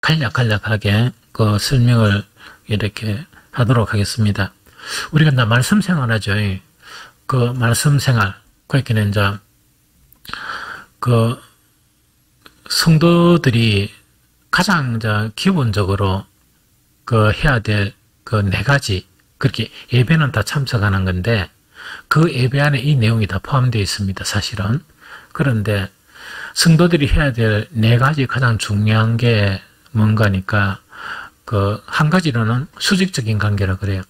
간략하게 그 설명을 이렇게 하도록 하겠습니다. 우리가 이제 말씀 생활하죠. 그 말씀 생활. 그러니까 이제 그 성도들이 가장 이제 기본적으로 그 해야 될 그 네 가지, 그렇게 예배는 다 참석하는 건데 그 예배 안에 이 내용이 다 포함되어 있습니다, 사실은. 그런데 성도들이 해야 될 네 가지 가장 중요한 게 뭔가니까 그 한 가지로는 수직적인 관계라 그래요.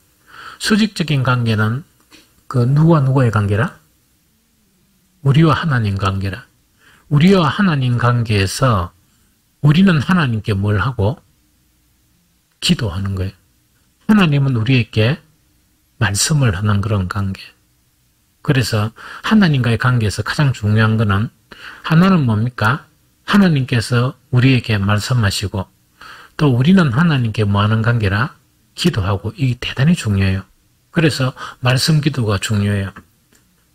수직적인 관계는 그 누구와 누구의 관계라? 우리와 하나님 관계라. 우리와 하나님 관계에서 우리는 하나님께 뭘 하고? 기도하는 거예요. 하나님은 우리에게 말씀을 하는 그런 관계. 그래서 하나님과의 관계에서 가장 중요한 거는 하나는 뭡니까? 하나님께서 우리에게 말씀하시고 또 우리는 하나님께 뭐 하는 관계라? 기도하고. 이게 대단히 중요해요. 그래서 말씀 기도가 중요해요.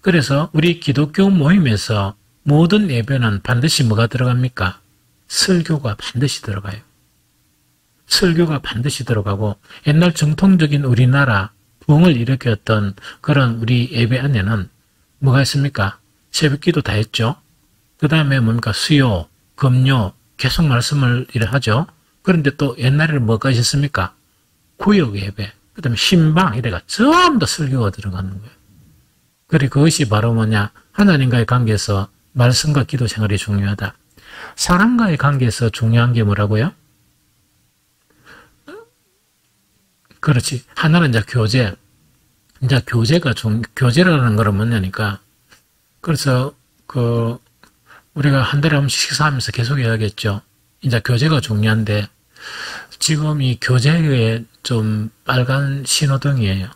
그래서 우리 기독교 모임에서 모든 예배는 반드시 뭐가 들어갑니까? 설교가 반드시 들어가요. 설교가 반드시 들어가고 옛날 정통적인 우리나라 부흥을 일으켰던 그런 우리 예배 안에는 뭐가 있습니까? 새벽기도 다 했죠. 그 다음에 뭡니까? 수요, 금요 계속 말씀을 하죠. 그런데 또 옛날에는 뭐가 있었습니까? 구역 예배, 그 다음에 신방 이래가 전부 다 설교가 들어가는 거예요. 그리고 그것이 바로 뭐냐? 하나님과의 관계에서 말씀과 기도 생활이 중요하다. 사람과의 관계에서 중요한 게 뭐라고요? 그렇지. 하나는 이제 교제. 이제 교제라는 거는 뭐냐니까. 그래서 우리가 한 달에 한 번씩 식사하면서 계속 해야겠죠. 이제 교제가 중요한데, 지금 이 교제에 좀 빨간 신호등이에요.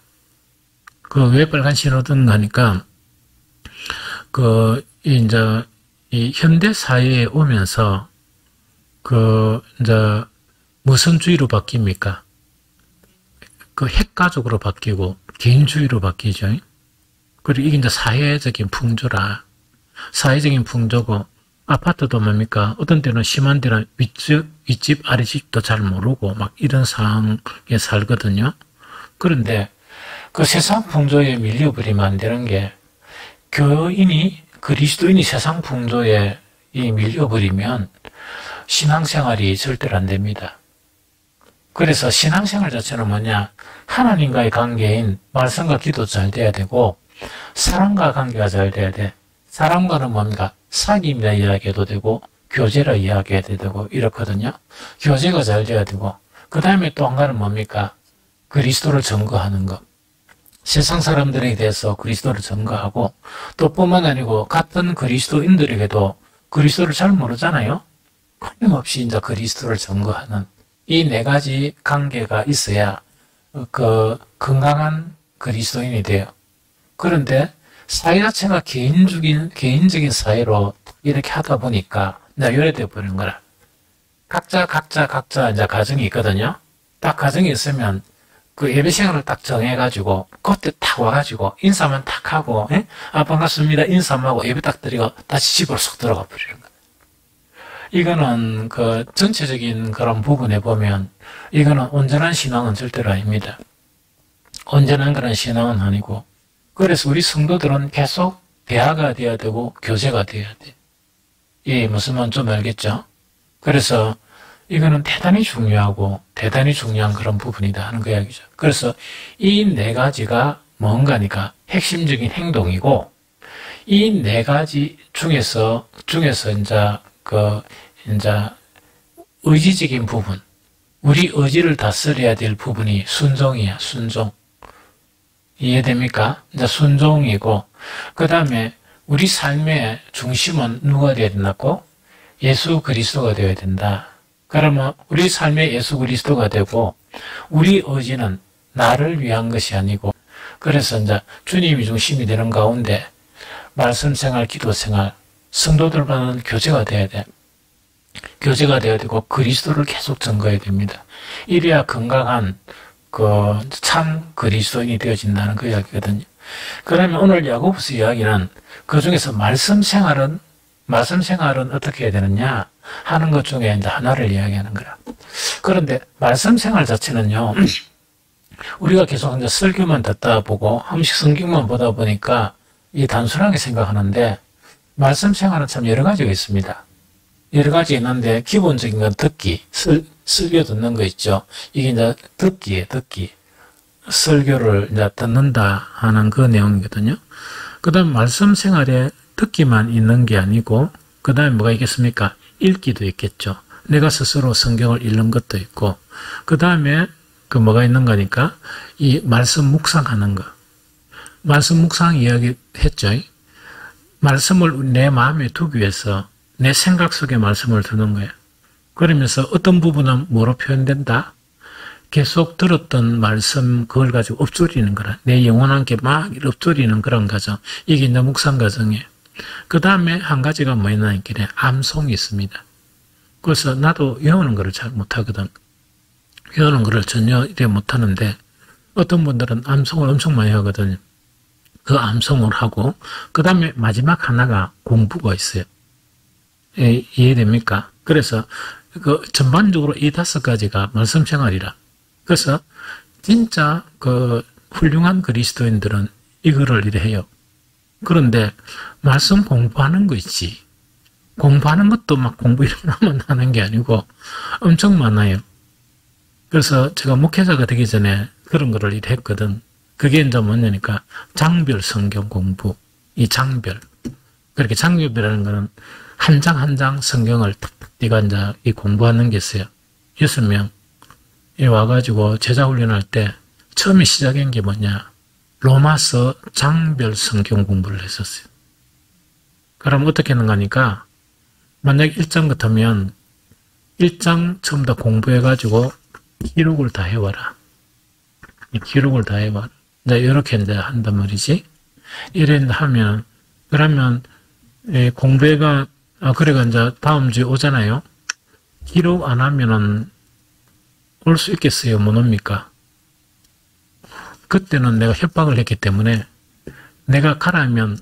왜 빨간 신호등 하니까, 이제, 이 현대 사회에 오면서, 이제, 무슨 주의로 바뀝니까? 핵가족으로 바뀌고, 개인주의로 바뀌죠. 그리고 이게 이제 사회적인 풍조라. 사회적인 풍조고, 아파트도 뭡니까? 어떤 때는 심한 데는 윗집, 아랫집도 잘 모르고, 막 이런 상황에 살거든요. 그런데, 그 세상 풍조에 밀려버리면 안 되는 게, 그리스도인이 세상 풍조에 밀려버리면 신앙생활이 절대로 안 됩니다. 그래서 신앙생활 자체는 뭐냐? 하나님과의 관계인 말씀과 기도 잘 돼야 되고, 사람과 관계가 잘 돼야 돼. 사람과는 뭡니까? 사귐이라 이야기해도 되고, 교제라 이야기해도 되고, 이렇거든요. 교제가 잘 돼야 되고, 그 다음에 또 한 가지는 뭡니까? 그리스도를 증거하는 것. 세상 사람들에 대해서 그리스도를 증거하고, 또 뿐만 아니고, 같은 그리스도인들에게도 그리스도를 잘 모르잖아요? 끊임없이 이제 그리스도를 증거하는 이 네 가지 관계가 있어야 건강한 그리스도인이 돼요. 그런데 사회 자체가 개인적인 사회로 이렇게 하다 보니까 이제 요래돼 버리는 거라. 각자 이제 가정이 있거든요. 딱 가정이 있으면 그 예배 시간을 딱 정해가지고 그때 딱 와가지고 인사만 딱 하고, 반갑습니다 인사만 하고 예배 딱 드리고 다시 집으로 쏙 들어가 버리는 거예요. 이거는 전체적인 그런 부분에 보면 이거는 온전한 신앙은 절대로 아닙니다. 온전한 그런 신앙은 아니고, 그래서 우리 성도들은 계속 대화가 돼야 되고 교제가 돼야 돼. 이 무슨 말인지 좀 알겠죠? 그래서 이거는 대단히 중요하고 대단히 중요한 그런 부분이다 하는 그 이야기죠. 그래서 이 네 가지가 뭔가니까 핵심적인 행동이고, 이 네 가지 중에서 이제 의지적인 부분, 우리 의지를 다스려야 될 부분이 순종이야, 순종. 이해됩니까? 이제 순종이고, 그 다음에 우리 삶의 중심은 누가 되어야 된다고? 예수 그리스도가 되어야 된다. 그러면 우리 삶의 예수 그리스도가 되고, 우리 의지는 나를 위한 것이 아니고, 그래서 이제 주님이 중심이 되는 가운데 말씀 생활, 기도 생활, 성도들과는 교제가 돼야 돼. 교제가 돼야 되고 그리스도를 계속 증거해야 됩니다. 이래야 건강한 참 그리스도인이 되어진다는 그 이야기거든요. 그러면 오늘 야고보서 이야기는 그 중에서 말씀 생활은 어떻게 해야 되느냐 하는 것 중에 이제 하나를 이야기하는 거라. 그런데 말씀 생활 자체는요, 우리가 계속 이제 설교만 듣다 보고 한 번씩 성경만 보다 보니까 이 단순하게 생각하는데 말씀 생활은 참 여러 가지가 있습니다. 여러 가지 있는데 기본적인 건 듣기, 설교 듣는 거 있죠. 이게 이제 듣기에 듣기. 설교를 이제 듣는다 하는 그 내용이거든요. 그 다음 말씀 생활에 듣기만 있는 게 아니고 그 다음에 뭐가 있겠습니까? 읽기도 있겠죠. 내가 스스로 성경을 읽는 것도 있고 그 다음에 그 뭐가 있는 거니까 이 말씀 묵상하는 거. 말씀 묵상 이야기 했죠. 말씀을 내 마음에 두기 위해서 내 생각 속에 말씀을 두는 거예요. 그러면서 어떤 부분은 뭐로 표현된다? 계속 들었던 말씀 그걸 가지고 읊조리는 거라. 내 영혼한 게 막 읊조리는 그런 과정. 이게 이제 묵상 과정이에요. 그 다음에 한 가지가 뭐냐면 암송이 있습니다. 그래서 나도 외우는 거를 잘 못하거든. 외우는 거를 전혀 이래 못하는데 어떤 분들은 암송을 엄청 많이 하거든요. 그 암송을 하고 그 다음에 마지막 하나가 공부가 있어요. 이해됩니까? 그래서 그 전반적으로 이 5가지가 말씀 생활이라. 그래서 진짜 그 훌륭한 그리스도인들은 이거를 이래 해요. 그런데 말씀 공부하는 거 있지. 공부하는 것도 막 공부 이러면 하는 게 아니고 엄청 많아요. 그래서 제가 목회자가 되기 전에 그런 거를 이래 했거든. 그게 이제 뭐냐니까 장별 성경 공부. 이 장별. 그렇게 장별이라는 거는 한 장 한 장 성경을 탁탁 네가 이제 이 공부하는 게 있어요. 6명. 이 와가지고 제자 훈련할 때 처음에 시작한 게 뭐냐. 로마서 장별 성경 공부를 했었어요. 그럼 어떻게 하는 거니까 만약 1장 같으면 1장 처음 다 공부해가지고 기록을 다 해와라. 기록을 다 해와라. 이제 이렇게 이제 한단 말이지. 이래 하면 그러면 공부회가 그래가 이제 다음 주에 오잖아요. 기록 안 하면은 올 수 있겠어요? 못 옵니까? 그때는 내가 협박을 했기 때문에 내가 가라면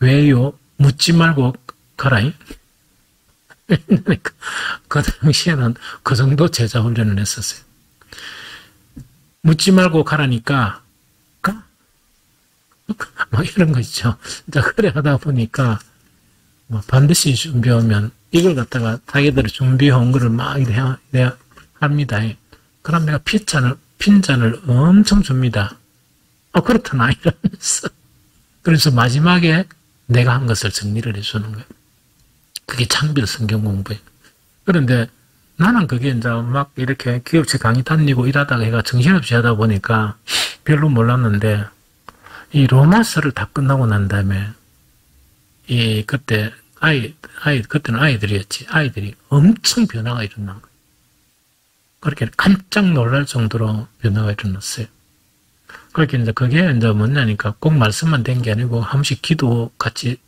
왜요? 묻지 말고 가라잉. 그 당시에는 그 정도 제자 훈련을 했었어요. 묻지 말고 가라니까 가? 막 이런 거 있죠. 이제 그래 하다 보니까 뭐 반드시 준비하면 이걸 갖다가 자기들이 준비해온 거를 막 이래 합니다. 그럼 내가 핀잔을 엄청 줍니다. 그렇구나 이러면서. 그래서 마지막에 내가 한 것을 정리를 해주는 거예요. 그게 장별 성경 공부예요. 그런데 나는 그게 이제 막 이렇게 기업체 강의 다니고 일하다가 얘가 정신없이 하다 보니까 별로 몰랐는데 이 로마서를 다 끝나고 난 다음에 그때 그때는 아이들이었지. 아이들이 엄청 변화가 일어난 거예요. 그렇게 깜짝 놀랄 정도로 변화가 일어났어요. 그렇게 이제 그게 이제 뭐냐니까 꼭 말씀만 된 게 아니고 한 번씩 기도 같이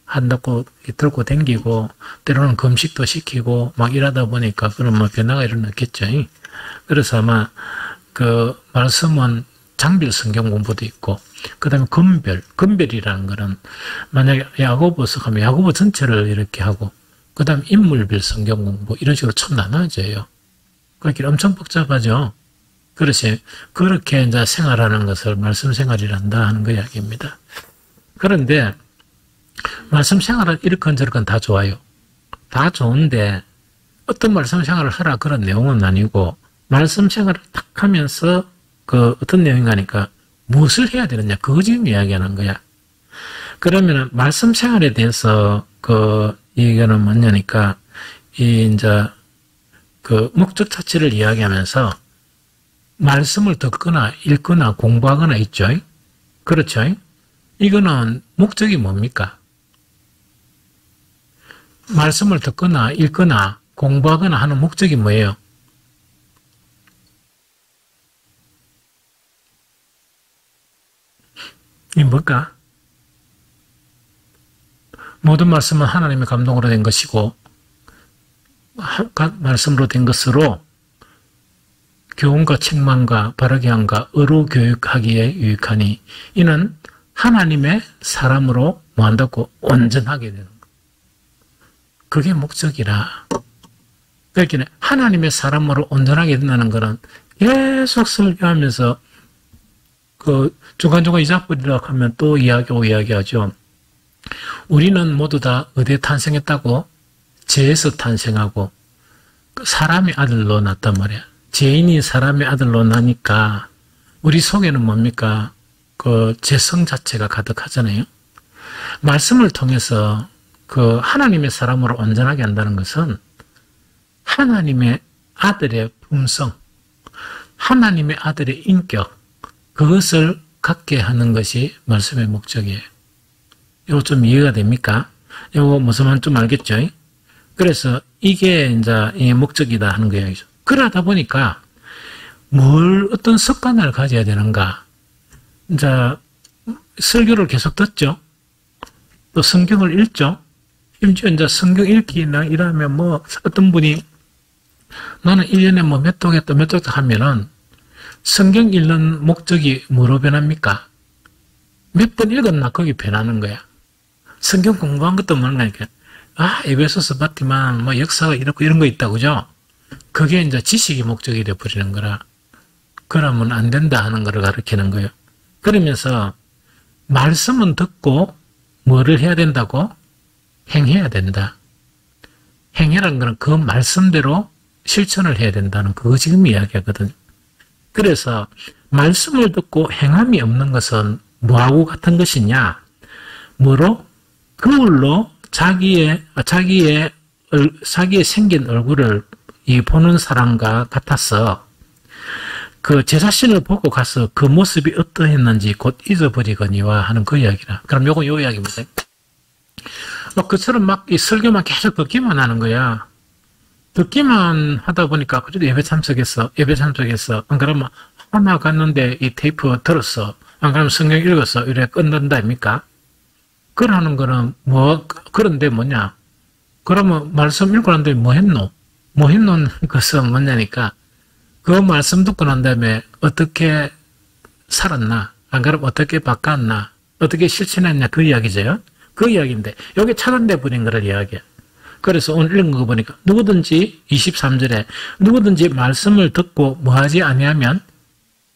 한다고 들고 댕기고 때로는 금식도 시키고 막 이러다 보니까 그런 뭐 변화가 일어났겠죠. 그래서 아마 그 말씀은 장별 성경 공부도 있고 그 다음에 금별이라는 거는 만약에 야고보서 가면 야고보 전체를 이렇게 하고 그 다음에 인물별 성경 공부 이런 식으로 참 나눠져요. 그렇게 엄청 복잡하죠. 그렇게 이제 생활하는 것을 말씀 생활이란다 하는 그 이야기입니다. 그런데 말씀 생활은 이렇건 저렇건 다 좋아요. 다 좋은데 어떤 말씀 생활을 하라 그런 내용은 아니고 말씀 생활을 딱 하면서 그 어떤 내용인가 하니까 무엇을 해야 되느냐 그거 지금 이야기하는 거야. 그러면 말씀 생활에 대해서 그 얘기는 뭐냐니까 이제 그 목적 자체를 이야기하면서 말씀을 듣거나 읽거나 공부하거나 있죠. 그렇죠. 이거는 목적이 뭡니까? 말씀을 듣거나 읽거나 공부하거나 하는 목적이 뭐예요? 이 뭘까? 모든 말씀은 하나님의 감동으로 된 것이고 말씀으로 된 것으로 교훈과 책망과 바르게 함과 의로 교육하기에 유익하니 이는 하나님의 사람으로 뭐한다고 온전하게 되는 것. 그게 목적이라. 그러니까 하나님의 사람으로 온전하게 된다는 것은 계속 설교하면서 그 중간중간 잊어버리려고 하면 또 이야기하죠. 우리는 모두 다 어디에 탄생했다고? 죄에서 탄생하고 사람의 아들로 났단 말이야. 죄인이 사람의 아들로 나니까 우리 속에는 뭡니까? 그 죄성 자체가 가득하잖아요. 말씀을 통해서 그 하나님의 사람으로 온전하게 한다는 것은 하나님의 아들의 품성, 하나님의 아들의 인격, 그것을 갖게 하는 것이 말씀의 목적이에요. 이거 좀 이해가 됩니까? 이거 무슨 말인지 좀 알겠죠? 그래서 이게 이제 목적이다 하는 거예요. 그러다 보니까 어떤 습관을 가져야 되는가? 이제 설교를 계속 듣죠. 또 성경을 읽죠. 심지어 이제 성경 읽기나 이러면 뭐 어떤 분이 나는 1년에 뭐 몇 독했다 몇 독했다 하면은 성경 읽는 목적이 뭐로 변합니까? 몇 번 읽었나 거기 변하는 거야. 성경 공부한 것도 모르니까 에베소서 봤지만 뭐 역사가 이렇고 이런 거 있다 그죠? 그게 이제 지식이 목적이 돼 버리는 거라. 그러면 안 된다 하는 거를 가르치는 거예요. 그러면서 말씀은 듣고 뭐를 해야 된다고? 행해야 된다. 행해라는 거는 그 말씀대로 실천을 해야 된다는 그거 지금 이야기하거든요. 그래서 말씀을 듣고 행함이 없는 것은 뭐하고 같은 것이냐? 뭐로? 거울로 자기의 생긴 얼굴을 보는 사람과 같아서 그 제 자신을 보고 가서 그 모습이 어떠했는지 곧 잊어버리거니와 하는 그 이야기라. 그럼 요거 요 이야기입니다. 그처럼 막 이 설교만 계속 듣기만 하는 거야. 듣기만 하다 보니까 그래도 예배 참석했어. 안 그러면 하나 갔는데 이 테이프 들었어. 안 그러면 성경 읽었어. 이래 끝난다 아닙니까? 그러는 거는 그런데 뭐냐? 그러면 말씀 읽고 난 다음에 뭐 했노? 뭐 했노는 것은 뭐냐니까 그 말씀 듣고 난 다음에 어떻게 살았나? 안 그러면 어떻게 바꿨나? 어떻게 실천했냐? 그 이야기죠. 그 이야기인데 여기 차단돼 버린 거를 이야기해. 그래서 오늘 읽은 거 보니까 누구든지 23절에 누구든지 말씀을 듣고 뭐하지 아니하면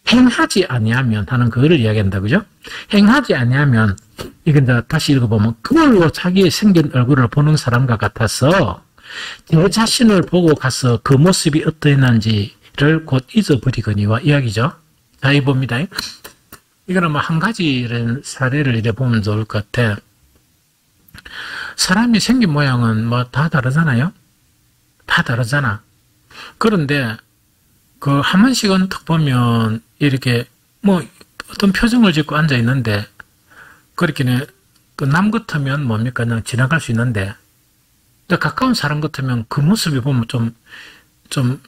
행하지 아니하면 하는 그거를 이야기한다. 그죠? 행하지 아니하면 이건 다시 읽어보면 그걸로 자기의 생긴 얼굴을 보는 사람과 같아서 내 자신을 보고 가서 그 모습이 어떠했는지를 곧 잊어버리거니와 이야기죠. 자, 이 봅니다. 이거는 뭐 한 가지 사례를 이래 보면 좋을 것 같아. 사람이 생긴 모양은 뭐 다 다르잖아요? 다 다르잖아. 그런데 그 한 번씩은 딱 보면 이렇게 뭐 어떤 표정을 짓고 앉아 있는데 그렇게 그 남 같으면 뭡니까? 그냥 지나갈 수 있는데 가까운 사람 같으면 그 모습이 보면 좀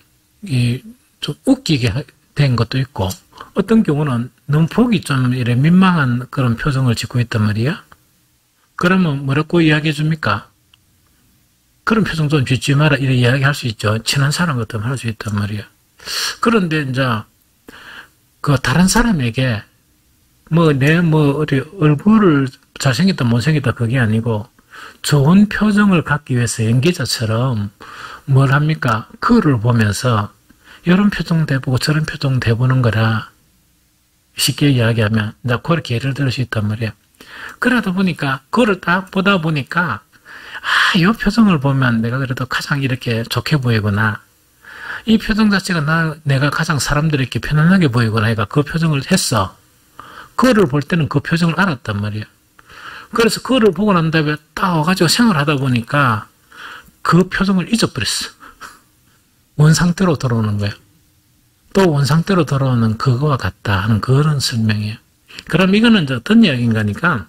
웃기게 된 것도 있고 어떤 경우는 너무 보기 좀 이래 민망한 그런 표정을 짓고 있단 말이야. 그러면 뭐라고 이야기해 줍니까? 그런 표정 좀 짓지 마라 이렇게 이야기할 수 있죠. 친한 사람 같으면 할 수 있단 말이야. 그런데 이제 그 다른 사람에게 어디 얼굴을 잘생겼다 못생겼다 그게 아니고 좋은 표정을 갖기 위해서 연기자처럼 뭘 합니까? 그거를 보면서 이런 표정 대보고 저런 표정 대보는 거라 쉽게 이야기하면 나 그렇게 예를 들을 수 있단 말이야. 그러다 보니까 그거를 딱 보다 보니까 이 표정을 보면 내가 그래도 가장 이렇게 좋게 보이구나. 이 표정 자체가 내가 가장 사람들에게 편안하게 보이구나. 얘가 그 표정을 했어. 그거를 볼 때는 그 표정을 알았단 말이야. 그래서 그거를 보고 난 다음에 딱 와가지고 생활하다 보니까 그 표정을 잊어버렸어. 원상태로 돌아오는 거야. 또 원상태로 돌아오는 그거와 같다 하는 그런 설명이에요. 그럼 이거는 이제 어떤 이야기인가니까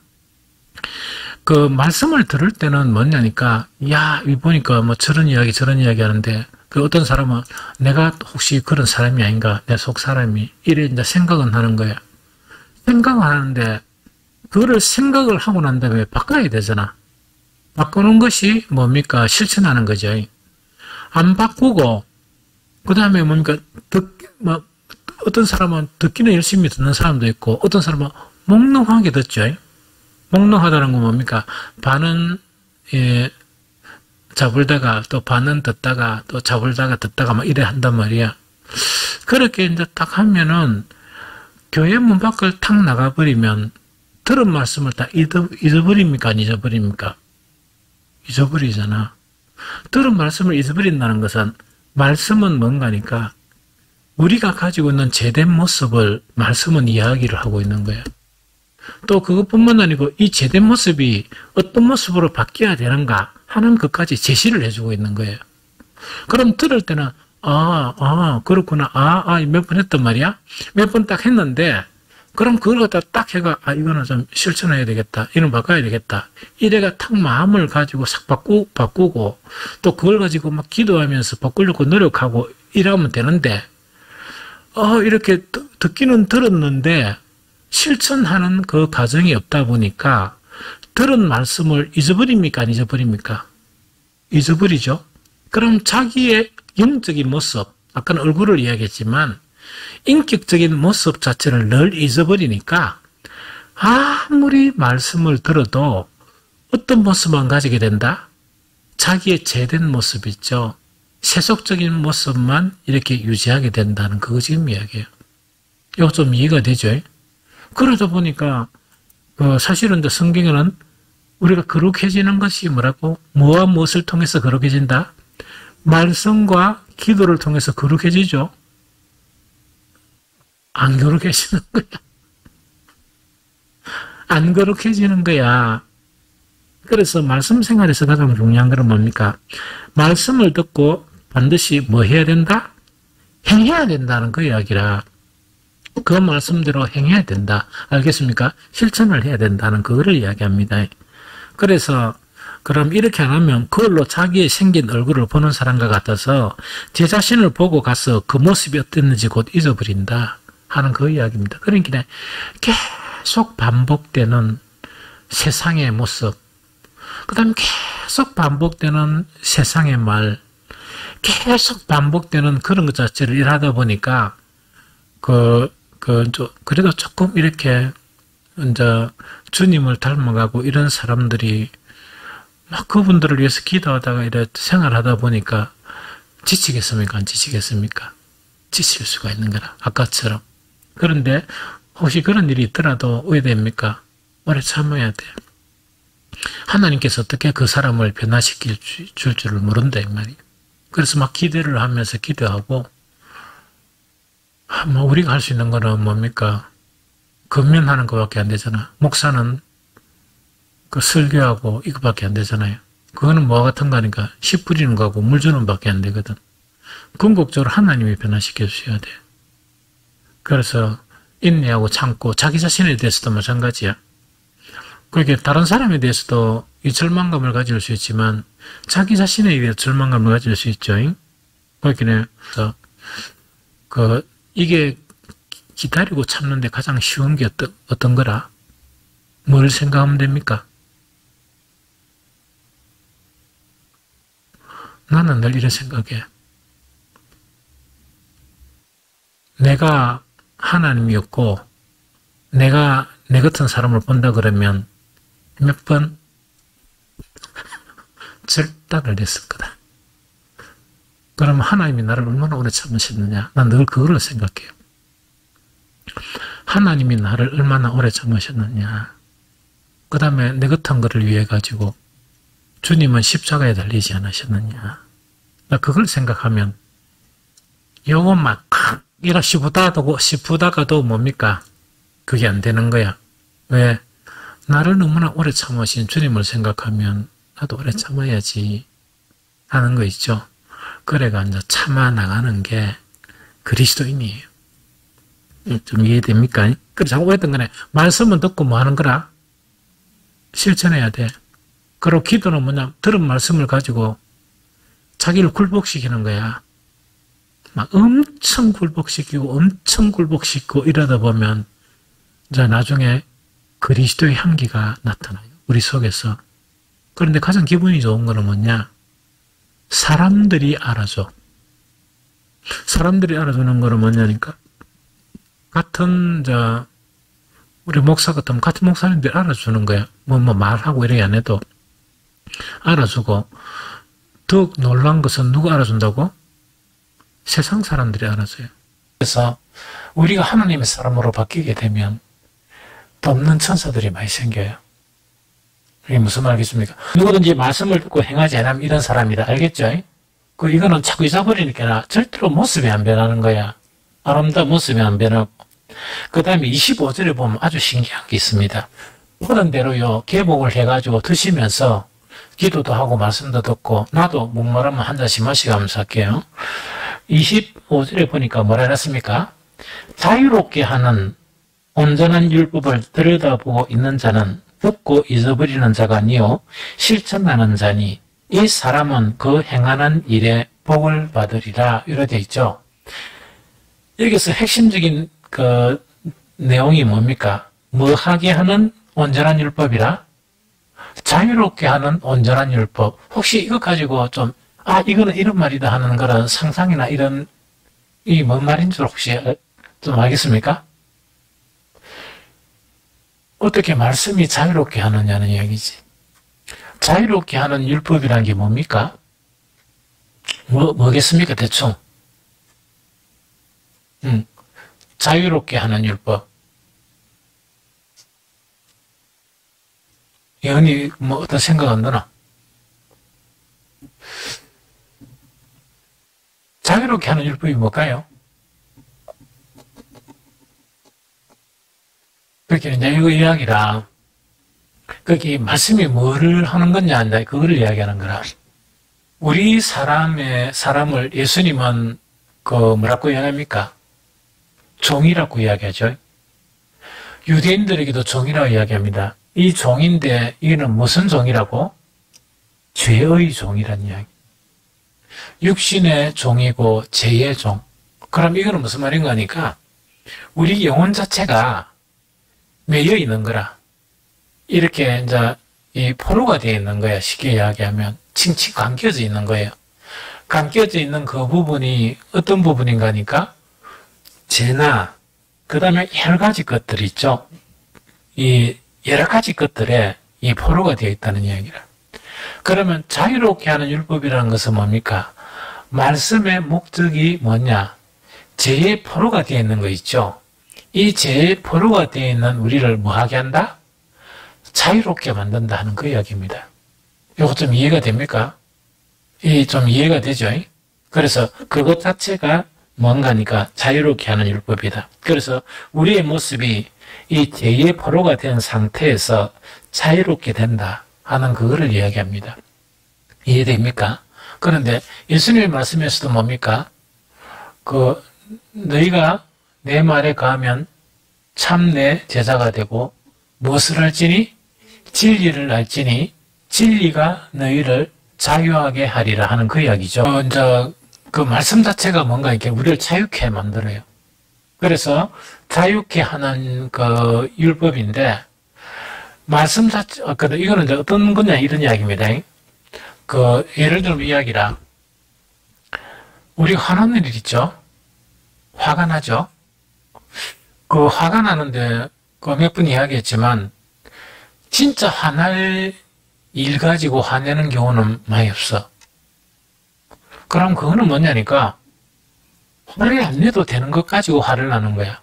그 말씀을 들을 때는 뭐냐니까 이 보니까 뭐 저런 이야기 하는데 그 어떤 사람은 내가 혹시 그런 사람이 아닌가 내 속 사람이 이래 이제 생각은 하는 거야. 생각을 하는데 그거를 생각을 하고 난 다음에 바꿔야 되잖아. 바꾸는 것이 뭡니까? 실천하는 거죠. 안 바꾸고 그 다음에 뭡니까? 어떤 사람은 듣기는 열심히 듣는 사람도 있고 어떤 사람은 몽롱하게 듣죠. 몽롱하다는 건 뭡니까? 반은 잡을다가 또 반은 듣다가 또 잡을다가 듣다가 막 이래 한단 말이야. 그렇게 이제 딱 하면은 교회 문 밖을 탁 나가버리면 들은 말씀을 다 잊어버립니까? 안 잊어버립니까? 잊어버리잖아. 들은 말씀을 잊어버린다는 것은 말씀은 뭔가니까 우리가 가지고 있는 제된 모습을 말씀은 이야기를 하고 있는 거야. 또 그것뿐만 아니고 이 제된 모습이 어떤 모습으로 바뀌어야 되는가 하는 것까지 제시를 해주고 있는 거예요. 그럼 들을 때는 그렇구나. 몇 번 했단 말이야? 몇 번 딱 했는데 그럼 그걸 갖다 딱 해가 이거는 좀 실천해야 되겠다. 이런 바꿔야 되겠다. 이래가 탁 마음을 가지고 싹 바꾸고 또 그걸 가지고 막 기도하면서 바꾸려고 노력하고 이러면 되는데 이렇게 듣기는 들었는데 실천하는 그 과정이 없다 보니까 들은 말씀을 잊어버립니까? 안 잊어버립니까? 잊어버리죠. 그럼 자기의 영적인 모습, 아까는 얼굴을 이야기했지만 인격적인 모습 자체를 늘 잊어버리니까 아무리 말씀을 들어도 어떤 모습만 가지게 된다? 자기의 제된 모습 있죠. 세속적인 모습만 이렇게 유지하게 된다는 그거 지금 이야기예요. 이거 좀 이해가 되죠? 그러다 보니까 사실은 성경에는 우리가 거룩해지는 것이 뭐라고? 뭐와 무엇을 통해서 거룩해진다? 말씀과 기도를 통해서 거룩해지죠. 안 거룩해지는 거야. 안 거룩해지는 거야. 그래서 말씀 생활에서 가장 중요한 건 뭡니까? 말씀을 듣고 반드시 뭐 해야 된다? 행해야 된다는 그 이야기라. 그 말씀대로 행해야 된다. 알겠습니까? 실천을 해야 된다는 그거를 이야기합니다. 그래서 그럼 이렇게 안 하면 그걸로 자기의 생긴 얼굴을 보는 사람과 같아서 제 자신을 보고 가서 그 모습이 어땠는지 곧 잊어버린다 하는 그 이야기입니다. 그러니까 계속 반복되는 세상의 모습, 그 다음에 계속 반복되는 세상의 말, 계속 반복되는 그런 것 자체를 일하다 보니까 그래도 조금 이렇게 이제 주님을 닮아가고 이런 사람들이 막 그분들을 위해서 기도하다가 이렇게 생활하다 보니까 지치겠습니까? 안 지치겠습니까? 지칠 수가 있는 거라. 아까처럼. 그런데 혹시 그런 일이 있더라도 왜 됩니까? 오래 참아야 돼. 하나님께서 어떻게 그 사람을 변화시킬 줄을 모른다 이 말이에요. 그래서 막 기대를 하면서 기도하고 우리가 할 수 있는 거는 뭡니까? 건면하는 것밖에 안 되잖아. 목사는 그 설교하고 이거밖에 안 되잖아요. 그거는 뭐와 같은 거니까 씨 뿌리는 거하고 물 주는 밖에 안 되거든. 궁극적으로 하나님이 변화시켜 주셔야 돼. 그래서 인내하고 참고 자기 자신에 대해서도 마찬가지야. 그렇게 다른 사람에 대해서도 이 절망감을 가질 수 있지만 자기 자신에 대해 절망감을 가질 수 있죠. 그렇게 이게 기다리고 참는데 가장 쉬운 게 어떤 거라? 뭘 생각하면 됩니까? 나는 늘 이런 생각해. 내가 하나님이었고 내가 내 같은 사람을 본다 그러면 몇 번 절단을 냈을 거다. 그러면 하나님이 나를 얼마나 오래 참으셨느냐? 난 늘 그걸 생각해요. 하나님이 나를 얼마나 오래 참으셨느냐? 그 다음에 내 같은 거를 위해 가지고 주님은 십자가에 달리지 않으셨느냐? 나 그걸 생각하면 요것만 이라 씹다가도 뭡니까? 그게 안 되는 거야. 왜? 나를 너무나 오래 참으신 주님을 생각하면 나도 오래 참아야지 하는 거 있죠. 그래가 이제 참아 나가는 게 그리스도인이에요. 좀 이해됩니까? 그래 자꾸 했던 거네. 말씀은 듣고 뭐 하는 거라? 실천해야 돼. 그리고 기도는 뭐냐? 들은 말씀을 가지고 자기를 굴복시키는 거야. 막 엄청 굴복시키고 이러다 보면 이제 나중에 그리스도의 향기가 나타나요. 우리 속에서. 그런데 가장 기분이 좋은 거는 뭐냐? 사람들이 알아줘. 사람들이 알아주는 거는 뭐냐니까? 같은, 우리 목사 같으면 같은 목사님들이 알아주는 거야. 뭐 말하고 이렇게 안 해도 알아주고, 더욱 놀란 것은 누가 알아준다고? 세상 사람들이 알아줘요. 그래서 우리가 하나님의 사람으로 바뀌게 되면 돕는 천사들이 많이 생겨요. 이게 무슨 말이겠습니까? 누구든지 말씀을 듣고 행하지 않으면 이런 사람이다. 알겠죠? 이거는 자꾸 잊어버리니까 절대로 모습이 안 변하는 거야. 아름다운 모습이 안 변하고. 그 다음에 25절에 보면 아주 신기한 게 있습니다. 그런 대로요, 개복을 해가지고 드시면서 기도도 하고 말씀도 듣고, 나도 목마르면 한 잔씩 마시면서 할게요. 25절에 보니까 뭐라 했습니까? 자유롭게 하는 온전한 율법을 들여다보고 있는 자는 듣고 잊어버리는 자가 아니요 실천하는 자니 이 사람은 그 행하는 일에 복을 받으리라. 이렇게 되어 있죠. 여기서 핵심적인 그 내용이 뭡니까? 뭐 하게 하는 온전한 율법이라? 자유롭게 하는 온전한 율법. 혹시 이거 가지고 좀 이거는 이런 말이다 하는 그런 상상이나 이런 이 뭔 말인 줄 혹시 좀 알겠습니까? 어떻게 말씀이 자유롭게 하느냐는 이야기지. 자유롭게 하는 율법이라는 게 뭡니까? 뭐겠습니까, 대충? 자유롭게 하는 율법. 예언이 어떤 생각 안 드나? 자유롭게 하는 율법이 뭘까요? 그렇게 이제 이거 이야기라. 거기 말씀이 뭐를 하는 거냐, 그거를 이야기하는 거라. 우리 사람을 예수님은 뭐라고 이야기합니까? 종이라고 이야기하죠. 유대인들에게도 종이라고 이야기합니다. 이 종인데, 이거는 무슨 종이라고? 죄의 종이란 이야기. 육신의 종이고, 죄의 종. 그럼 이거는 무슨 말인가 하니까, 우리 영혼 자체가 매여 있는 거라. 이렇게 이제 이 포로가 되어 있는 거야. 쉽게 이야기하면 칭칭 감겨져 있는 거예요. 감겨져 있는 그 부분이 어떤 부분인가 하니까 죄나 그 다음에 여러 가지 것들이 있죠. 이 여러 가지 것들에 이 포로가 되어 있다는 이야기라. 그러면 자유롭게 하는 율법이라는 것은 뭡니까? 말씀의 목적이 뭐냐? 죄의 포로가 되어 있는 거 있죠. 이 죄의 포로가 되어 있는 우리를 뭐하게 한다? 자유롭게 만든다 하는 그 이야기입니다. 이거 좀 이해가 됩니까? 좀 이해가 되죠? 그래서 그것 자체가 뭔가니까 자유롭게 하는 율법이다. 그래서 우리의 모습이 이 죄의 포로가 된 상태에서 자유롭게 된다 하는 그거를 이야기합니다. 이해됩니까? 그런데 예수님의 말씀에서도 뭡니까? 너희가 내 말에 가면 참 내 제자가 되고 무엇을 할지니? 진리를 알지니 진리가 너희를 자유하게 하리라 하는 그 이야기죠. 이제 그 말씀 자체가 뭔가 이렇게 우리를 자유케 만들어요. 그래서 자유케 하는 그 율법인데 말씀 자체, 이거는 이제 어떤 거냐 이런 이야기입니다. 예를 들면 이야기라. 우리가 화나는 일 있죠? 화가 나죠? 화가 나는데, 몇 분 이야기했지만, 진짜 화날 일 가지고 화내는 경우는 많이 없어. 그럼 그거는 뭐냐니까, 화를 안 내도 되는 것 가지고 화를 나는 거야.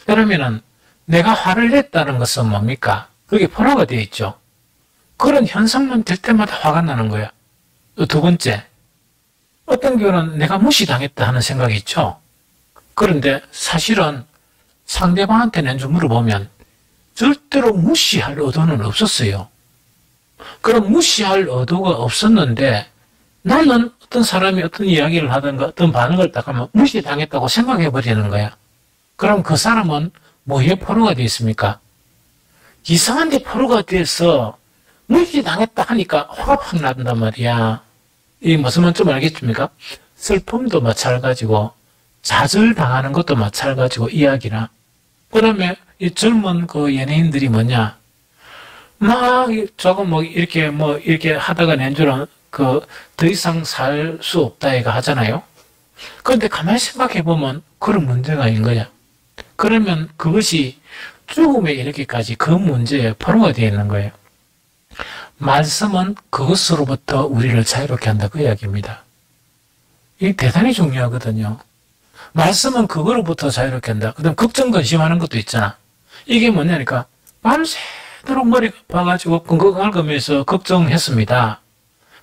그러면은, 내가 화를 냈다는 것은 뭡니까? 그게 포로가 되어 있죠. 그런 현상만 될 때마다 화가 나는 거야. 두 번째, 어떤 경우는 내가 무시당했다 하는 생각이 있죠. 그런데 사실은 상대방한테 낸줄 물어보면 절대로 무시할 의도는 없었어요. 그럼 무시할 의도가 없었는데 나는 어떤 사람이 어떤 이야기를 하든가 어떤 반응을 딱 하면 무시당했다고 생각해버리는 거야. 그럼 그 사람은 뭐에 포로가 되어 있습니까? 이상한 데 포로가 돼서 무시당했다 하니까 화가 확 난단 말이야. 이 무슨 말인지 알겠습니까? 슬픔도 마찬가지고 좌절당하는 것도 마찬가지고 이야기라. 그다음에 이 젊은 그 연예인들이 뭐냐? 막 조금 이렇게 하다가 낸 줄은 더 이상 살 수 없다 얘가 하잖아요. 그런데 가만히 생각해 보면 그런 문제가 아닌 거야. 그러면 그것이 죽음에 이르기까지 그 문제에 포로가 되어 있는 거예요. 말씀은 그것으로부터 우리를 자유롭게 한다. 그 이야기입니다. 이게 대단히 중요하거든요. 말씀은 그거로부터 자유롭게 한다. 그 다음 걱정 근심하는 것도 있잖아. 이게 뭐냐니까 밤새도록 머리가 아파가지고 끙끙 앓으면서 걱정했습니다.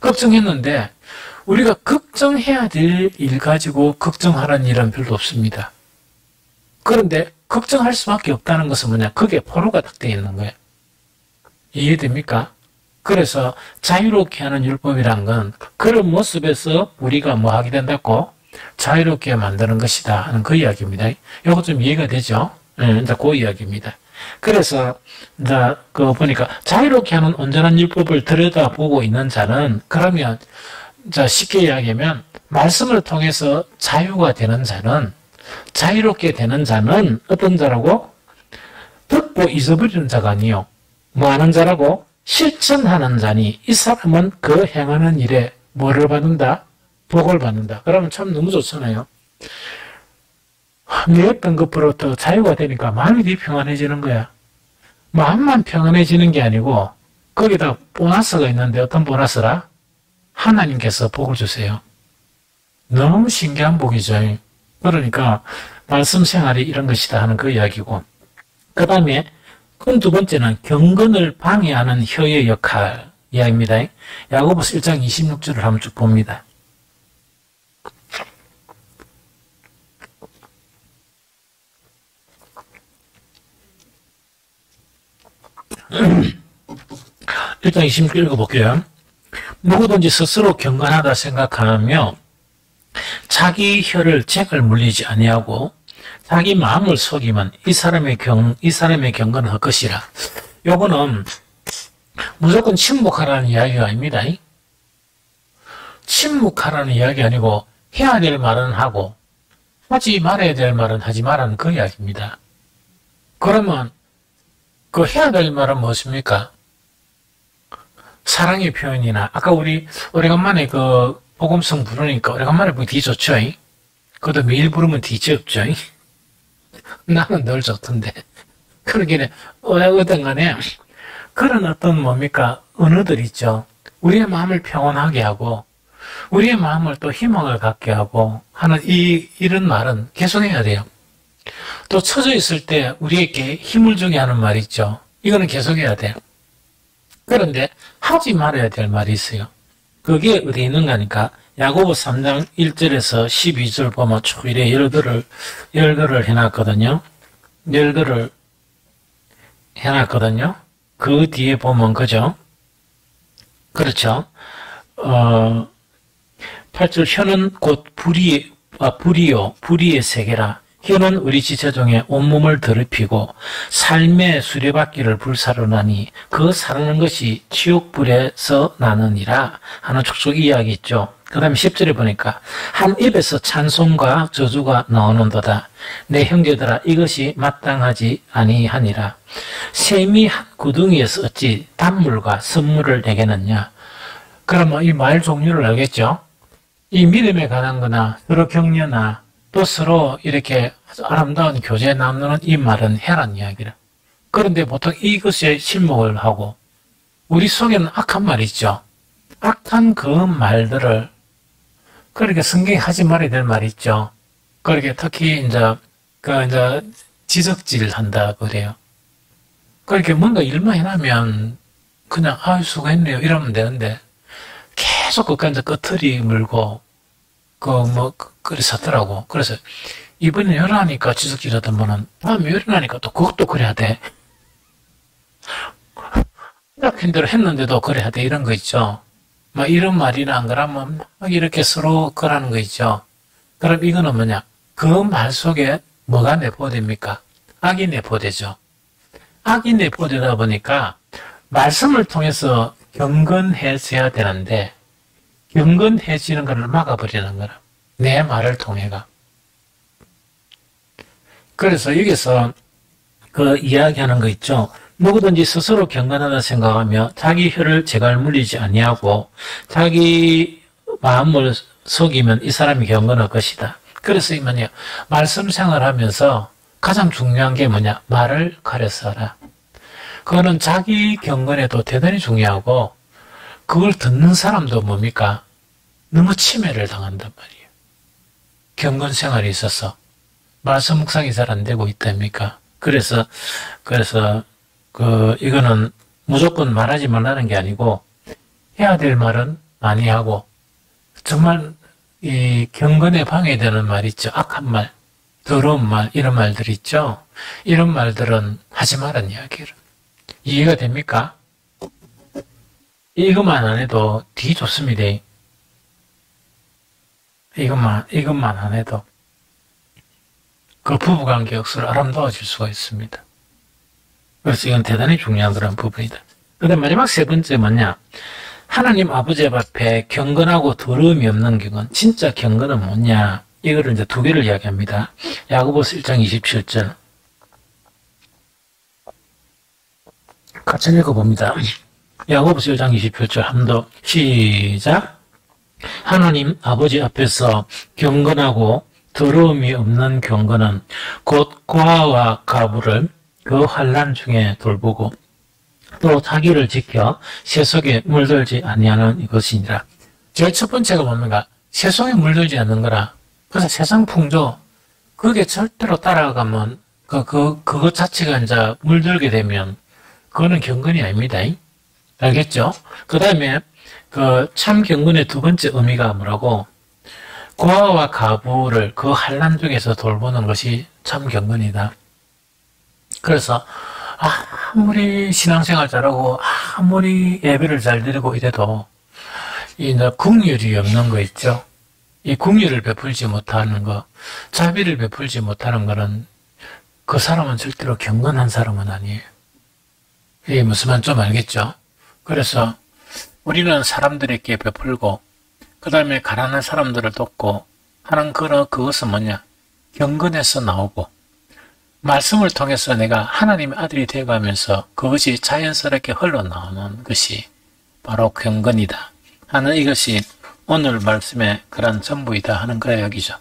걱정했는데 우리가 걱정해야 될 일 가지고 걱정하라는 일은 별로 없습니다. 그런데 걱정할 수밖에 없다는 것은 뭐냐? 그게 포로가 딱 되어 있는 거예요. 이해됩니까? 그래서 자유롭게 하는 율법이란 건 그런 모습에서 우리가 뭐 하게 된다고? 자유롭게 만드는 것이다 하는 그 이야기입니다. 이거 좀 이해가 되죠? 이제 그 이야기입니다. 그래서 이제 그 보니까 자유롭게 하는 온전한 율법을 들여다보고 있는 자는 그러면 자 쉽게 이야기하면 말씀을 통해서 자유가 되는 자는 자유롭게 되는 자는 어떤 자라고? 듣고 잊어버리는 자가 아니요. 뭐 하는 자라고? 실천하는 자니 이 사람은 그 행하는 일에 뭐를 받는다? 복을 받는다. 그러면 참 너무 좋잖아요. 미웠던 것부터 자유가 되니까 마음이 되게 평안해지는 거야. 마음만 평안해지는 게 아니고 거기다 보너스가 있는데 어떤 보너스라? 하나님께서 복을 주세요. 너무 신기한 복이죠. 그러니까 말씀 생활이 이런 것이다 하는 그 이야기고 그 다음에 큰 두 번째는 경건을 방해하는 혀의 역할 이야기입니다. 야고보서 1장 26절을 한번 쭉 봅니다. 일단 26절 읽어볼게요. 누구든지 스스로 경건하다 생각하며 자기 혀를 잭을 물리지 아니하고 자기 마음을 속이면 이 사람의 경건은 헛것이라. 요거는 무조건 침묵하라는 이야기가 아닙니다. 침묵하라는 이야기 아니고 해야 될 말은 하고 하지 말아야 될 말은 하지 말라는 그 이야기입니다. 그러면 그 해야 될 말은 무엇입니까? 사랑의 표현이나 아까 우리 오래간만에 그 복음성 부르니까 오래간만에 보기 되게 좋죠. 그것도 매일 부르면 되게 없죠. 나는 늘 좋던데. 그러기에 어떤 간에 그런 어떤 뭡니까 언어들 있죠. 우리의 마음을 평온하게 하고 우리의 마음을 또 희망을 갖게 하고 하는 이런 말은 계속해야 돼요. 또 처져 있을 때 우리에게 힘을 주게 하는 말이 있죠. 이거는 계속해야 돼요. 그런데 하지 말아야 될 말이 있어요. 그게 어디 있는가 하니까 야고보 3장 1절에서 12절 보면 쭉 이래 열거를 해놨거든요. 열거를 해놨거든요. 그 뒤에 보면 그죠? 그렇죠. 8절 혀는 곧 불의의 세계라. 혀는 우리 지체 중에 온몸을 더럽히고 삶의 수레바퀴를 불사르나니 그 사르는 것이 지옥불에서 나느니라 하는 촉촉 이야기 있죠. 그 다음에 10절에 보니까 한 입에서 찬송과 저주가 나오는도다. 내 형제들아 이것이 마땅하지 아니하니라. 샘이 한 구덩이에서 어찌 단물과 선물을 내겠느냐. 그러면 이 말 종류를 알겠죠. 이 믿음에 관한 거나 서로 격려나 또 서로 이렇게 아주 아름다운 교제에 나누는 이 말은 해란 이야기라. 그런데 보통 이것에 침묵을 하고 우리 속에는 악한 말이 있죠. 악한 그 말들을 그렇게 성경에 하지 말아야 될 말이 있죠. 그렇게 특히 이제 지적질 한다 그래요. 그렇게 뭔가 일만 해나면 그냥 수고했네요 이러면 되는데 계속 끝까지 끝을 물고 그래 섰더라고. 그래서 이번에 열하니까 지적질 하던 분은 다음에 열하니까 또 그것도 그래야 돼. 약한 대로 했는데도 그래야 돼. 이런 거 있죠. 막 이런 말이나 안 그러면 막 이렇게 서로 그러는 거 있죠. 그럼 이거는 뭐냐? 그 말 속에 뭐가 내포됩니까? 악이 내포되죠. 악이 내포되다 보니까 말씀을 통해서 경건해져야 되는데 경건해지는 것을 막아버리는 거라. 내 말을 통해가. 그래서 여기서 그 이야기하는 거 있죠. 누구든지 스스로 경건하다 생각하며 자기 혀를 제갈 물리지 아니하고 자기 마음을 속이면 이 사람이 경건할 것이다. 그래서 이 뭐냐 말씀 생활하면서 가장 중요한 게 뭐냐 말을 가려서 하라. 그거는 자기 경건에도 대단히 중요하고 그걸 듣는 사람도 뭡니까? 너무 침해를 당한단 말이에요. 경건 생활이 있어서 말씀 묵상이 잘 안 되고 있답니까? 그래서 이거는 무조건 말하지 말라는 게 아니고 해야 될 말은 많이 하고 정말 이 경건에 방해되는 말 있죠. 악한 말, 더러운 말 이런 말들 있죠. 이런 말들은 하지 말라는 이야기를. 이해가 됩니까? 이것만 안 해도 되게 좋습니다. 이것만 안 해도 그 부부관계 역사를 아름다워질 수가 있습니다. 그래서 이건 대단히 중요한 그런 부분이다. 그다음 마지막 세 번째 뭐냐? 하나님 아버지 앞에 경건하고 더러움이 없는 경건. 진짜 경건은 뭐냐? 이거를 이제 두 개를 이야기합니다. 야고보서 1장 27절. 같이 읽어봅니다. 야고보서 1장 27절 한 번 더 시작. 하나님 아버지 앞에서 경건하고 더러움이 없는 경건은 곧 고아와 가부를 그 환난 중에 돌보고 또 자기를 지켜 세속에 물들지 아니하는 이것이니라. 제일 첫 번째가 뭡니까? 세속에 물들지 않는 거라. 그래서 세상 풍조 그게 절대로 따라가면 그것 자체가 이제 물들게 되면 그거는 경건이 아닙니다. 알겠죠? 그 다음에 참 경건의 두 번째 의미가 뭐라고? 고아와 가부를 그 환난 중에서 돌보는 것이 참 경건이다. 그래서 아무리 신앙생활 잘하고 아무리 예배를 잘 드리고 이래도 이 긍휼이 없는 거 있죠. 이 긍휼을 베풀지 못하는 거, 자비를 베풀지 못하는 거는 그 사람은 절대로 경건한 사람은 아니에요. 이게 무슨 말인지 좀 알겠죠? 그래서 우리는 사람들에게 베풀고 그 다음에 가난한 사람들을 돕고 하는 그것은 뭐냐? 경건에서 나오고 말씀을 통해서 내가 하나님의 아들이 되어가면서 그것이 자연스럽게 흘러나오는 것이 바로 경건이다 하는 이것이 오늘 말씀의 그런 전부이다 하는 그 이야기죠.